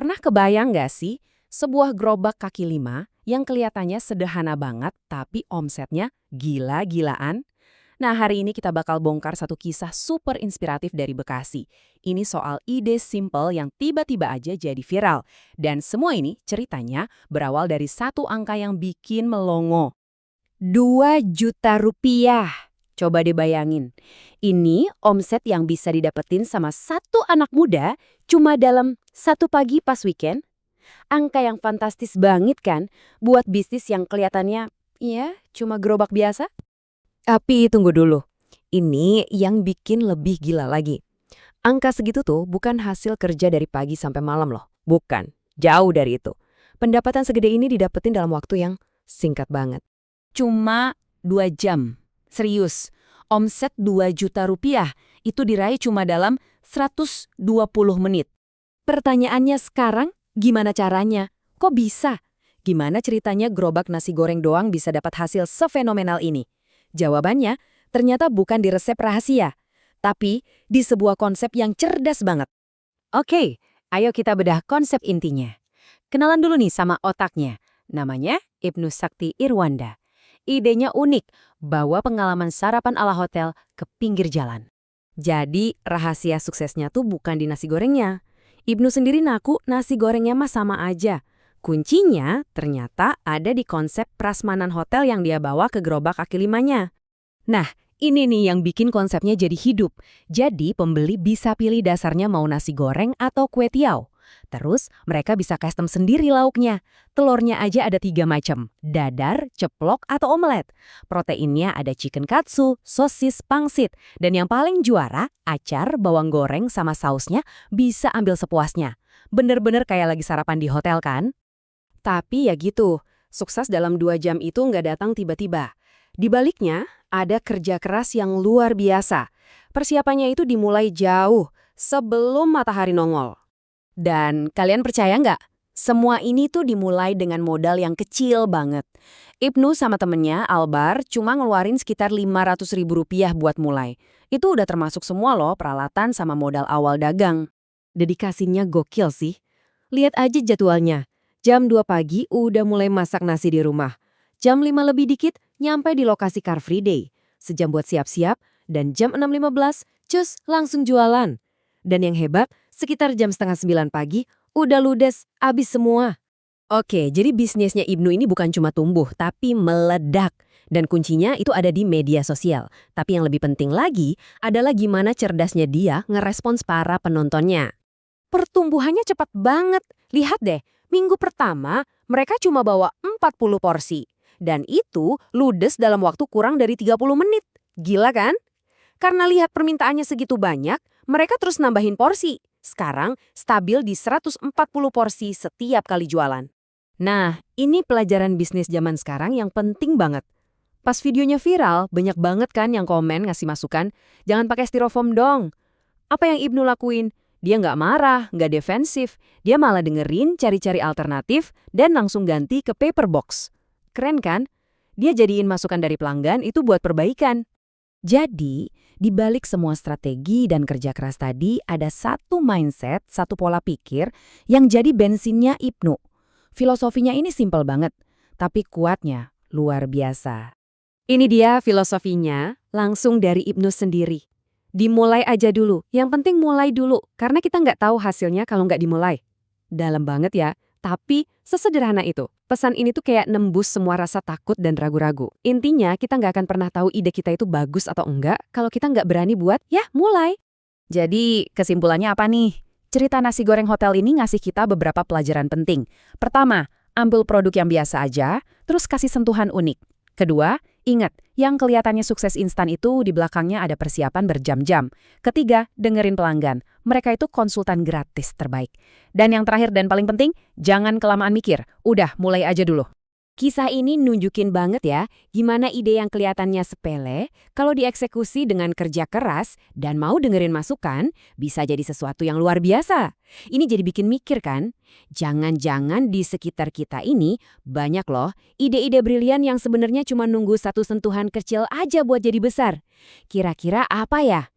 Pernah kebayang nggak sih sebuah gerobak kaki lima yang kelihatannya sederhana banget tapi omsetnya gila-gilaan? Nah, hari ini kita bakal bongkar satu kisah super inspiratif dari Bekasi. Ini soal ide simple yang tiba-tiba aja jadi viral. Dan semua ini ceritanya berawal dari satu angka yang bikin melongo. 2 juta rupiah. Coba dibayangin. Ini omset yang bisa didapetin sama satu anak muda cuma dalam satu pagi pas weekend. Angka yang fantastis banget kan buat bisnis yang kelihatannya, ya, cuma gerobak biasa. Tapi tunggu dulu, ini yang bikin lebih gila lagi. Angka segitu tuh bukan hasil kerja dari pagi sampai malam loh. Bukan, jauh dari itu. Pendapatan segede ini didapetin dalam waktu yang singkat banget. Cuma 2 jam. Serius, omset 2 juta rupiah itu diraih cuma dalam 120 menit. Pertanyaannya sekarang, gimana caranya? Kok bisa? Gimana ceritanya gerobak nasi goreng doang bisa dapat hasil sefenomenal ini? Jawabannya ternyata bukan di resep rahasia, tapi di sebuah konsep yang cerdas banget. Oke, ayo kita bedah konsep intinya. Kenalan dulu nih sama otaknya. Namanya Ibnu Sakti Irwanda. Idenya unik, bawa pengalaman sarapan ala hotel ke pinggir jalan. Jadi rahasia suksesnya tuh bukan di nasi gorengnya. Ibnu sendiri ngaku nasi gorengnya mah sama aja. Kuncinya ternyata ada di konsep prasmanan hotel yang dia bawa ke gerobak kaki limanya. Nah, ini nih yang bikin konsepnya jadi hidup. Jadi pembeli bisa pilih dasarnya mau nasi goreng atau kue tiaw. Terus mereka bisa custom sendiri lauknya. Telurnya aja ada 3 macam, dadar, ceplok, atau omelet. Proteinnya ada chicken katsu, sosis, pangsit. Dan yang paling juara, acar, bawang goreng, sama sausnya bisa ambil sepuasnya. Bener-bener kayak lagi sarapan di hotel kan? Tapi ya gitu, sukses dalam 2 jam itu nggak datang tiba-tiba. Di baliknya, ada kerja keras yang luar biasa. Persiapannya itu dimulai jauh, sebelum matahari nongol. Dan kalian percaya nggak? Semua ini tuh dimulai dengan modal yang kecil banget. Ibnu sama temennya, Albar, cuma ngeluarin sekitar 500 ribu rupiah buat mulai. Itu udah termasuk semua loh peralatan sama modal awal dagang. Dedikasinya gokil sih. Lihat aja jadwalnya. Jam 2 pagi udah mulai masak nasi di rumah. Jam 5 lebih dikit nyampe di lokasi Car Free Day. Sejam buat siap-siap, dan jam 6.15 cus langsung jualan. Dan yang hebat, sekitar jam setengah 9 pagi, udah ludes, abis semua. Oke, jadi bisnisnya Ibnu ini bukan cuma tumbuh, tapi meledak. Dan kuncinya itu ada di media sosial. Tapi yang lebih penting lagi adalah gimana cerdasnya dia ngerespons para penontonnya. Pertumbuhannya cepat banget. Lihat deh, minggu pertama mereka cuma bawa 40 porsi. Dan itu ludes dalam waktu kurang dari 30 menit. Gila kan? Karena lihat permintaannya segitu banyak, mereka terus nambahin porsi. Sekarang stabil di 140 porsi setiap kali jualan. Nah, ini pelajaran bisnis zaman sekarang yang penting banget. Pas videonya viral, banyak banget kan yang komen ngasih masukan, jangan pakai styrofoam dong. Apa yang Ibnu lakuin? Dia nggak marah, nggak defensif. Dia malah dengerin, cari-cari alternatif, dan langsung ganti ke paper box. Keren kan? Dia jadiin masukan dari pelanggan itu buat perbaikan. Jadi, di balik semua strategi dan kerja keras tadi, ada satu mindset, satu pola pikir yang jadi bensinnya Ibnu. Filosofinya ini simpel banget, tapi kuatnya luar biasa. Ini dia filosofinya, langsung dari Ibnu sendiri. Dimulai aja dulu, yang penting mulai dulu, karena kita nggak tahu hasilnya kalau nggak dimulai. Dalam banget ya, tapi sesederhana itu. Pesan ini tuh kayak nembus semua rasa takut dan ragu-ragu. Intinya kita nggak akan pernah tahu ide kita itu bagus atau enggak kalau kita nggak berani buat, ya mulai. Jadi kesimpulannya apa nih? Cerita nasi goreng hotel ini ngasih kita beberapa pelajaran penting. Pertama, ambil produk yang biasa aja, terus kasih sentuhan unik. Kedua, ingat, yang kelihatannya sukses instan itu di belakangnya ada persiapan berjam-jam. Ketiga, dengerin pelanggan. Mereka itu konsultan gratis terbaik. Dan yang terakhir dan paling penting, jangan kelamaan mikir. Udah, mulai aja dulu. Kisah ini nunjukin banget ya, gimana ide yang kelihatannya sepele, kalau dieksekusi dengan kerja keras dan mau dengerin masukan, bisa jadi sesuatu yang luar biasa. Ini jadi bikin mikir kan? Jangan-jangan di sekitar kita ini banyak loh ide-ide brilian yang sebenarnya cuma nunggu satu sentuhan kecil aja buat jadi besar. Kira-kira apa ya?